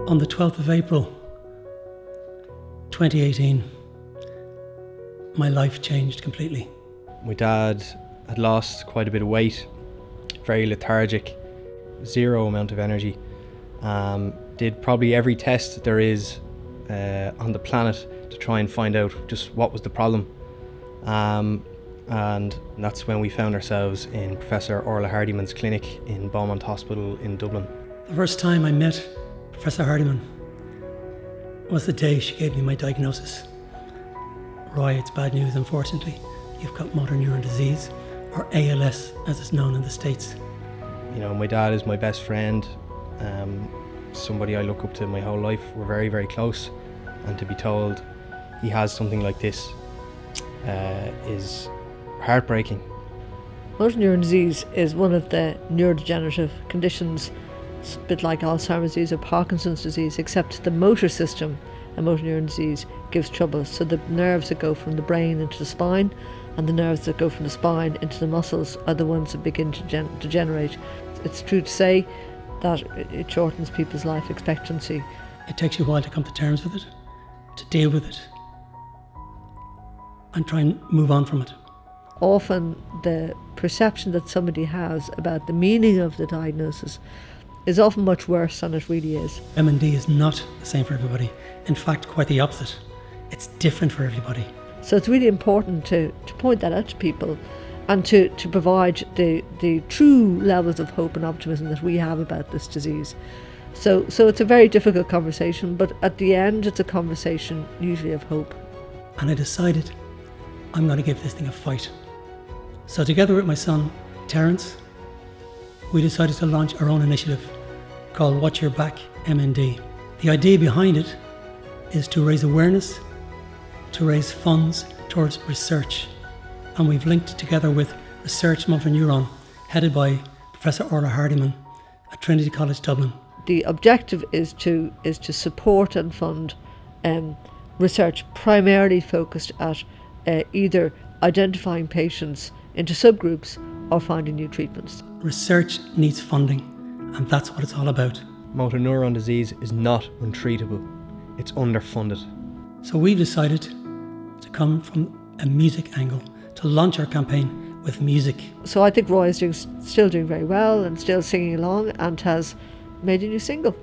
On the 12th of April 2018, my life changed completely. My dad had lost quite a bit of weight, very lethargic, zero amount of energy. Did probably every test there is on the planet to try and find out just what was the problem. And that's when we found ourselves in Professor Orla Hardiman's clinic in Beaumont Hospital in Dublin. The first time I met Professor Hardiman was the day she gave me my diagnosis. Roy, it's bad news, unfortunately. You've got Motor Neurone Disease, or ALS as it's known in the States. You know, my dad is my best friend, somebody I look up to my whole life. We're very, very close, and to be told he has something like this is heartbreaking. Motor neurone disease is one of the neurodegenerative conditions. It's a bit like Alzheimer's disease or Parkinson's disease, except the motor system in motor neurone disease gives trouble. So the nerves that go from the brain into the spine and the nerves that go from the spine into the muscles are the ones that begin to degenerate. It's true to say that it shortens people's life expectancy. It takes you a while to come to terms with it, to deal with it, and try and move on from it. Often the perception that somebody has about the meaning of the diagnosis is often much worse than it really is. MND is not the same for everybody. In fact, quite the opposite. It's different for everybody. So it's really important to point that out to people and to provide the true levels of hope and optimism that we have about this disease. So it's a very difficult conversation, but at the end it's a conversation usually of hope. And I decided I'm going to give this thing a fight. So together with my son, Terence, we decided to launch our own initiative called Watch Your Back MND. The idea behind it is to raise awareness, to raise funds towards research. And we've linked together with Research Motor Neurone, headed by Professor Orla Hardiman at Trinity College, Dublin. The objective is to support and fund research primarily focused at either identifying patients into subgroups or finding new treatments. Research needs funding, and that's what it's all about. Motor neurone disease is not untreatable, it's underfunded. So we've decided to come from a music angle, to launch our campaign with music. So I think Roy is still doing very well and still singing along and has made a new single.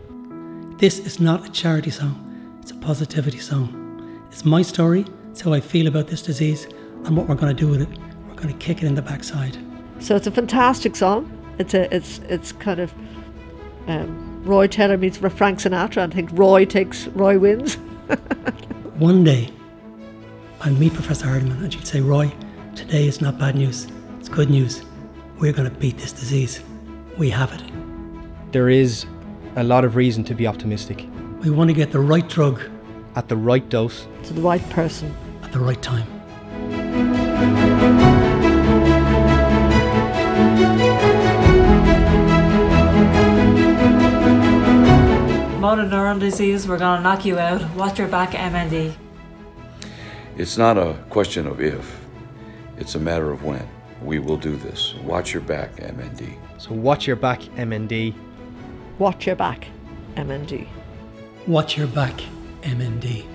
This is not a charity song, it's a positivity song. It's my story, it's how I feel about this disease and what we're going to do with it. We're going to kick it in the backside. So it's a fantastic song. It's kind of Roy Taylor meets Frank Sinatra, and I think Roy wins. One day I'll meet Professor Hardiman and she'd say, Roy, today is not bad news, it's good news. We're going to beat this disease. We have it. There is a lot of reason to be optimistic. We want to get the right drug at the right dose to the right person at the right time. Motor Neurone Disease, we're going to knock you out. Watch Your Back MND. It's not a question of if, it's a matter of when. We will do this. Watch Your Back MND. So Watch Your Back MND. Watch Your Back MND. Watch Your Back MND.